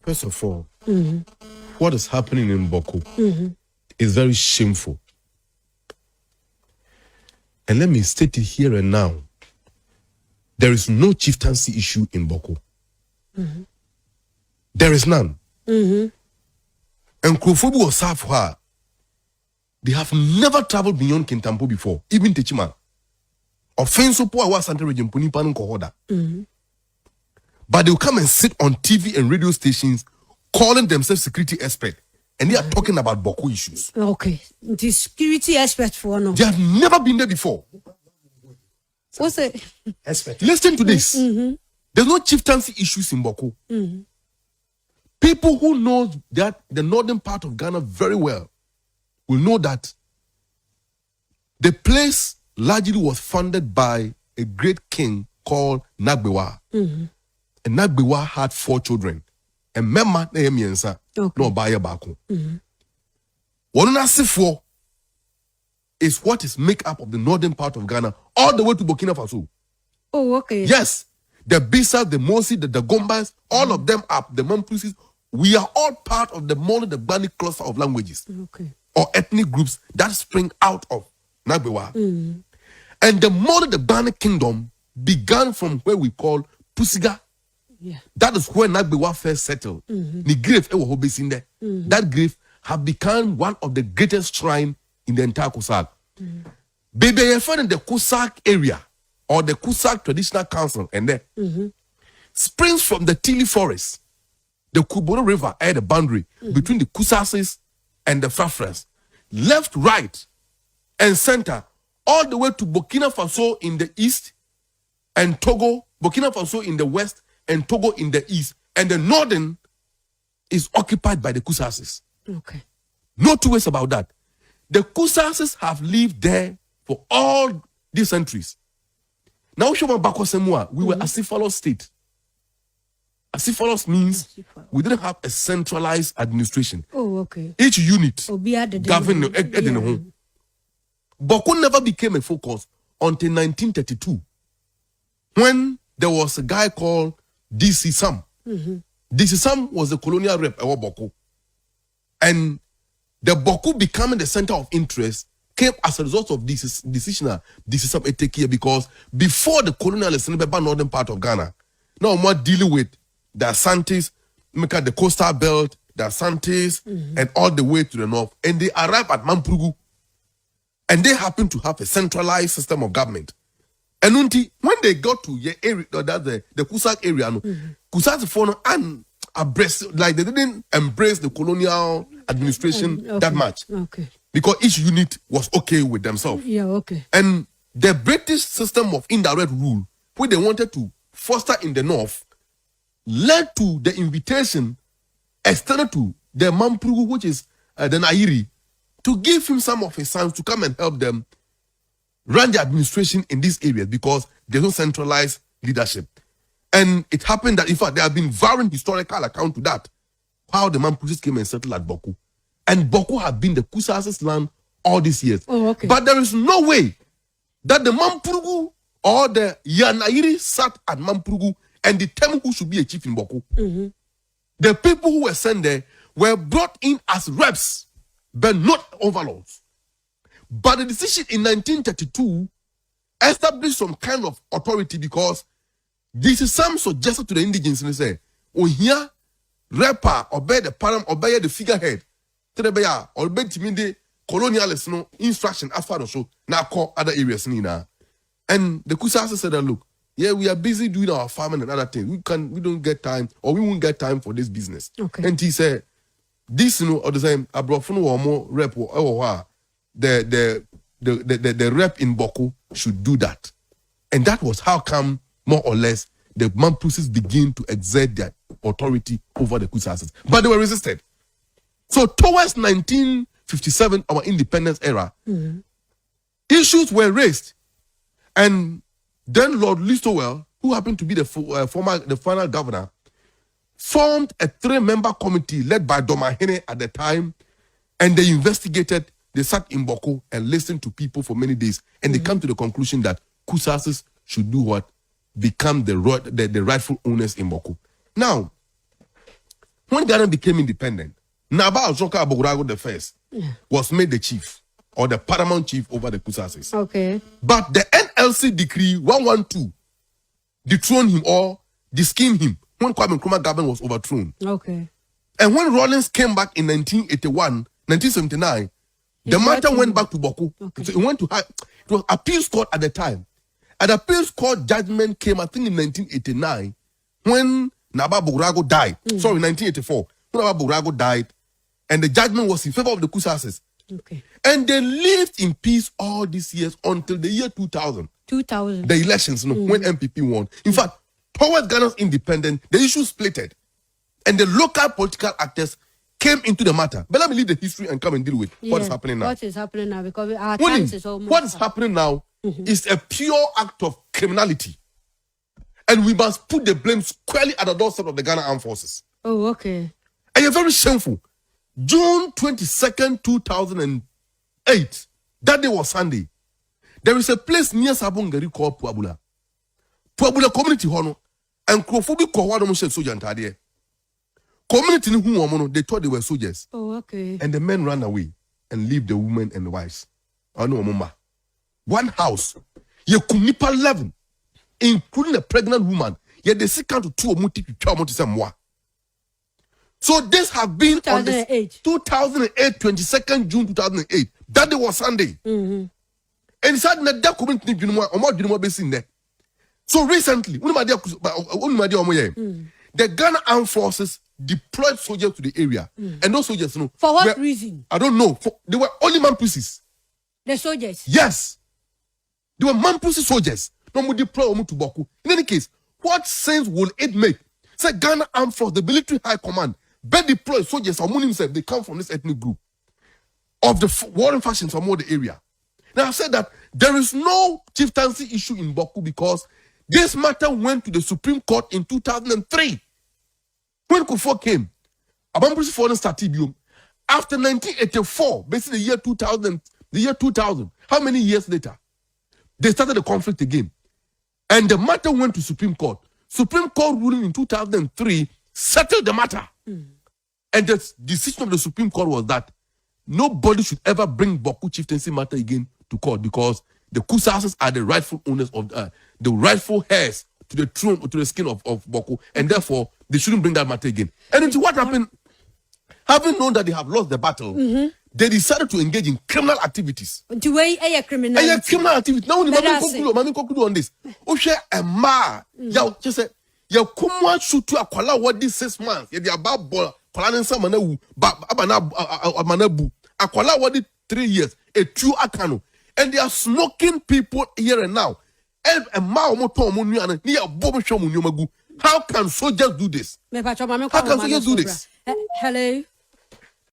First of all, what is happening in Bawku is very shameful. And let me state it here and now. There is no chieftaincy issue in Bawku. There is none. And Krofobu or Safwa, they have never traveled beyond Kintampo before, even Techima. Offensive was Santa Region Punipan Kohoda. But they will come and sit on TV and radio stations calling themselves security experts. And they are talking about Bawku issues. Okay. The security expert for no. They have never been there before. What's it? Expert. Listen to this. There's no chieftaincy issues in Bawku. People who know that the northern part of Ghana very well will know that the place largely was founded by a great king called Nagbewa. And Nagbewa had 4 children. And Mema Nehemiensa no Baya Bako. One Nasifo is what is make up of the northern part of Ghana all the way to Burkina Faso. Oh, okay. Yes. The Bisa, the Mosi, the Dagombas, all of them are the Mampusis. We are all part of the Molo, the Bani cluster of languages or ethnic groups that spring out of Nagbewa. And the Molo, the Bani kingdom began from where we call Pusiga. That is where Nagbewa first settled. The grave, that grave have become one of the greatest shrine in the entire Kusak. Baby, you find in the Kusak area or the Kusak Traditional Council, and there springs from the Tili Forest, the Kubono River at the boundary between the Kusasis and the Fafras, left, right, and center, all the way to Burkina Faso in the east and Togo, Burkina Faso in the west and Togo in the east, and the northern is occupied by the Kusasis. Okay. No two ways about that. The Kusasis have lived there for all these centuries. Now, we were a Asiphalos state. Asiphalos means we didn't have a centralized administration. Oh, okay. Each unit governed home. Bawku never became a focus until 1932, when there was a guy called D.C. Sam. D.C. Sam was the colonial rep of Bawku. And the Bawku becoming the center of interest came as a result of this decision. D.C. Sam take here because before the colonialists in the northern part of Ghana, now more dealing with the Asantes, the coastal belt, the Asantes, and all the way to the north. And they arrived at Mampurugu. And they happen to have a centralized system of government. And when they got to the area, the Kusak area, Kusak phone and like they didn't embrace the colonial administration that much. Okay. Because each unit was okay with themselves. Yeah, okay. And the British system of indirect rule, which they wanted to foster in the north, led to the invitation extended to the Mampurugu, which is the Nairi, to give him some of his sons to come and help them run the administration in these areas because there's no centralized leadership. And it happened that, in fact, there have been varying historical account to that, how the Mampusis came and settled at Bawku. And Bawku had been the Kusasis land all these years. Oh, okay. But there is no way that the Mampurugu or the Yanairi sat at Mampurugu and determined who should be a chief in Bawku. The people who were sent there were brought in as reps, but not overlords. But the decision in 1932 established some kind of authority because this is some suggested to the indigenes and say, oh here, rapper, obey the param, obey the figurehead, Trebea, obey the colonialist no instruction as far as so now call other areas nina. And the Kusasa said that look, yeah, we are busy doing our farming and other things. We don't get time, or we won't get time for this business. Okay. And he said, this or the same abrofunu or more rep or the rep in Bawku should do that. And that was how come more or less the Mampusis begin to exert their authority over the Kusasis. But they were resisted. So towards 1957, our independence era, issues were raised. And then Lord Listowel, who happened to be the final governor, formed a 3-member committee led by Domahene at the time, and they investigated, they sat in Bawku and listened to people for many days, and they come to the conclusion that Kusasis should do what? Become the rightful owners in Bawku. Now, when Ghana became independent, Naba Azoka Abogrago the first was made the chief or the paramount chief over the Kusasis. Okay. But the NLC decree 112 dethroned him or deschemed him when Kwame Nkrumah government was overthrown. Okay. And when Rawlings came back in 1979, the matter went back to Bawku. Okay. So it went to it was appeals court at the time. An appeals court judgment came, I think, in 1989 when Naba Bogrago died. Sorry, 1984. When Naba Bogrago died, and the judgment was in favor of the Kusasis. Okay. And they lived in peace all these years until the year 2000. 2000. The elections, when MPP won. In fact, towards Ghana's independence, the issue splitted. And the local political actors came into the matter. But let me leave the history and come and deal with what is happening now. What is happening now? Because our times is almost... What is happening now is a pure act of criminality. And we must put the blame squarely at the doorstep of the Ghana Armed Forces. Oh, okay. And you're very shameful. June 22nd, 2008, that day was Sunday. There is a place near Sabongari called Puabula. Puabula community hono and Krofobi Kohwado Moshe soldier and community who they thought they were soldiers. Oh, okay. And the men ran away and leave the women and the wives. I know mama. One house, you could nipple 11, including a pregnant woman. Yet they seek out to 2 or more to say moi. So this have been 2008. on 2008, 22nd June 2008. That day was Sunday. And it's had that community in there. So recently, the Ghana Armed Forces deployed soldiers to the area. And those soldiers, for what reason? I don't know. They were only Mampusis. The soldiers? Yes. They were Mampusi soldiers. No more deploy to Bawku. In any case, what sense will it make? Say Ghana Armed Force, the military high command, but deploy soldiers among themselves. They come from this ethnic group of the warring factions from all the area. Now I said that there is no chieftaincy issue in Bawku because this matter went to the Supreme Court in 2003. When Kufuor came, Abambusi Foreign started after 1984, basically the year 2000. How many years later? They started the conflict again. And the matter went to Supreme Court. Supreme Court ruling in 2003 settled the matter. And the decision of the Supreme Court was that nobody should ever bring Bawku chieftaincy matter again to court because the Kusasis are the rightful owners of the rightful heirs to the throne, to the skin of Bawku, and therefore they shouldn't bring that matter again. And into what happened, having known that they have lost the battle, they decided to engage in criminal activities. To weigh a criminal activity. Now, Mami conclude on this. Oshe Emma, just say, ya kumwa shutu akwala wadi 6 months. Ya di ababo kwala nsa manawu manabu akwala wadi 3 years. A true akano, and they are smoking people here and now. And Emma omoto omunu ane ni ya bobo shomu nyomagu. How can soldiers do this? How can soldiers do this? Hello.